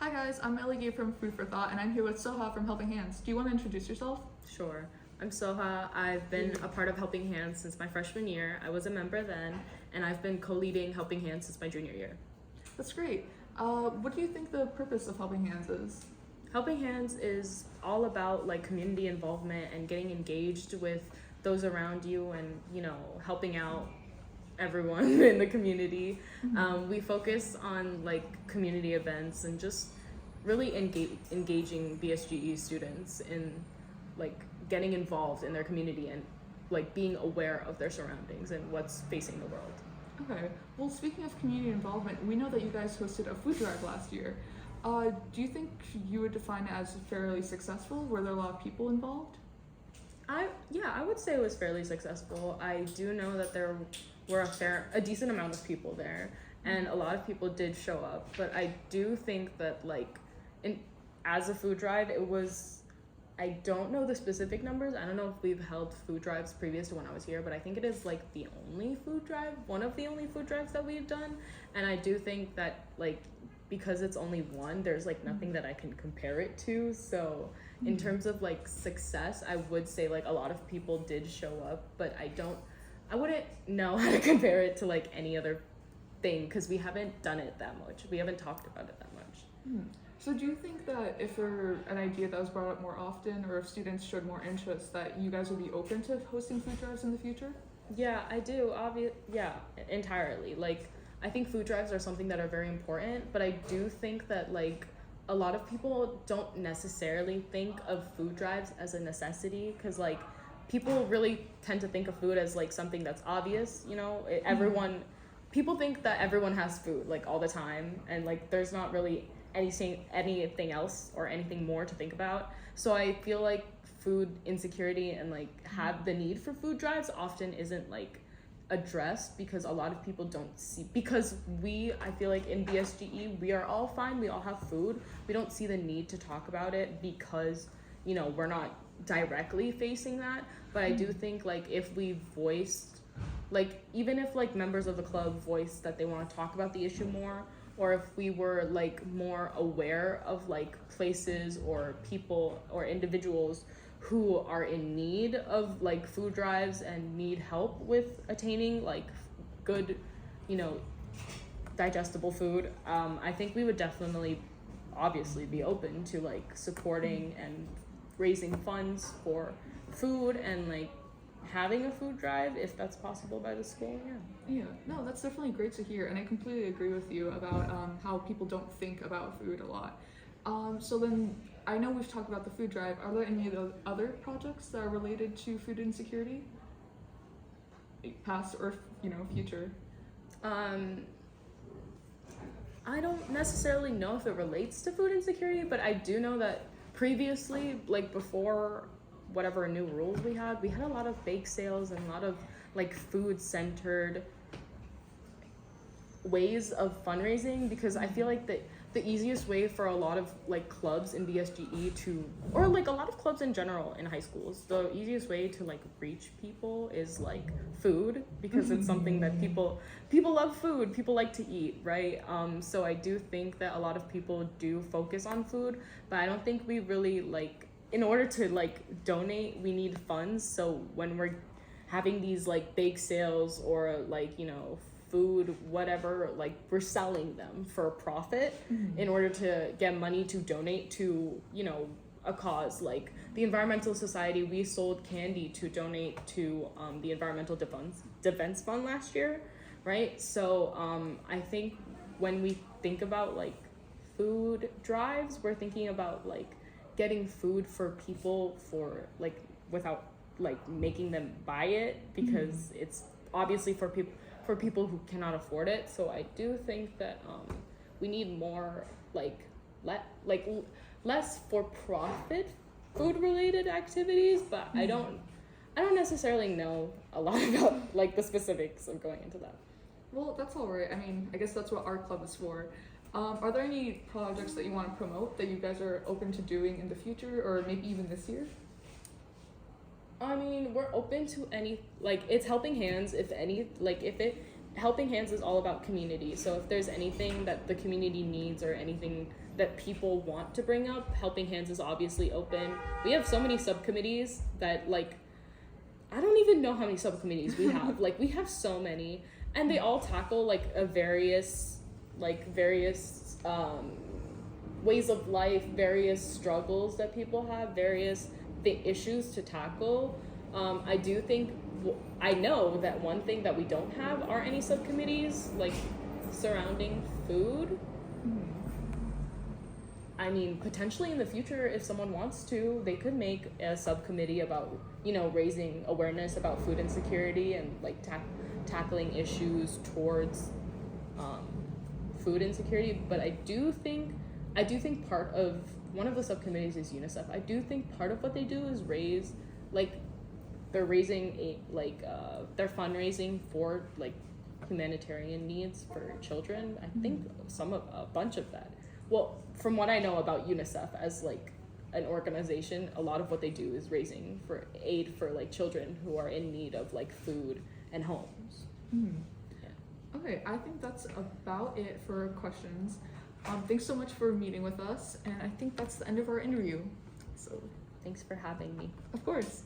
Hi guys, I'm Ellie from Food for Thought, and I'm here with Soha from Helping Hands. Do you want to introduce yourself? Sure. I'm Soha. I've been a part of Helping Hands since my freshman year. I was a member then, and I've been co-leading Helping Hands since my junior year. That's great. What do you think the purpose of Helping Hands is? Helping Hands is all about like community involvement and getting engaged with those around you and, helping out everyone in the community. We focus on like community events and just really engaging BSGE students in like getting involved in their community and like being aware of their surroundings and what's facing the world. Okay. Well, speaking of community involvement, we know that you guys hosted a food drive last year. Do you think you would define it as fairly successful? Were there a lot of people involved? I would say it was fairly successful. I do know that there were a decent amount of people there, and a lot of people did show up. But I do think that as a food drive, it was. I don't know the specific numbers. I don't know if we've held food drives previous to when I was here, but I think it is like the only food drive, one of the only food drives that we've done. And I do think that because it's only one, there's nothing that I can compare it to. So in terms of success, I would say a lot of people did show up, but I wouldn't know how to compare it to any other thing because we haven't done it that much. We haven't talked about it that much. So do you think that if there were an idea that was brought up more often, or if students showed more interest, that you guys would be open to hosting food drives in the future? Yeah, I do. Yeah, entirely. I think food drives are something that are very important, but I do think that a lot of people don't necessarily think of food drives as a necessity because people really tend to think of food as something that's obvious. People think that everyone has food all the time, and there's not really anything else or anything more to think about. So I feel like food insecurity and have the need for food drives often isn't addressed because a lot of people don't see, because I feel like in BSGE we are all fine, we all have food, we don't see the need to talk about it because we're not directly facing that. But I do think if we voiced even if members of the club voiced that they want to talk about the issue more, or if we were more aware of places or people or individuals who are in need of food drives and need help with attaining good digestible food, I think we would definitely obviously be open to supporting and raising funds for food and having a food drive if that's possible by the school. Yeah, no, that's definitely great to hear, and I completely agree with you about how people don't think about food a lot. So then, I know we've talked about the food drive. Are there any other projects that are related to food insecurity? Past or future? I don't necessarily know if it relates to food insecurity, but I do know that previously, before whatever new rules we had a lot of bake sales and a lot of food centered ways of fundraising, because I feel like the easiest way for a lot of clubs in BSGE or a lot of clubs in general in high schools, the easiest way to reach people is food, because it's something that people love food, people like to eat, right? So I do think that a lot of people do focus on food, but I don't think we really in order to donate, we need funds. So when we're having these bake sales or food, whatever, we're selling them for profit in order to get money to donate to a cause the Environmental Society. We sold candy to donate to the Environmental Defense Fund last year, right? So I think when we think about food drives, we're thinking about getting food for people for without making them buy it, because it's obviously for people who cannot afford it. So I do think that we need more less for profit food related activities, but I don't necessarily know a lot about the specifics of going into that. Well, that's all right. I mean, I guess that's what our club is for. Are there any projects that you want to promote that you guys are open to doing in the future, or maybe even this year? I mean, we're open to any, it's Helping Hands. If Helping Hands is all about community. So if there's anything that the community needs or anything that people want to bring up, Helping Hands is obviously open. We have so many subcommittees that, like, I don't even know how many subcommittees we have. Like, we have so many, and they all tackle like a various ways of life, various struggles that people have, various issues to tackle. I know that one thing that we don't have are any subcommittees like surrounding food. I mean, potentially in the future, if someone wants to, they could make a subcommittee about, you know, raising awareness about food insecurity and like tackling issues towards food insecurity. But I do think part of one of the subcommittees is UNICEF. I do think part of what they do is raise, like, they're they're fundraising for like humanitarian needs for children. I think a bunch of that. Well, from what I know about UNICEF as like an organization, a lot of what they do is raising for aid for like children who are in need of like food and homes. Yeah. Okay, I think that's about it for questions. Thanks so much for meeting with us, and I think that's the end of our interview. So, Thanks for having me. of course.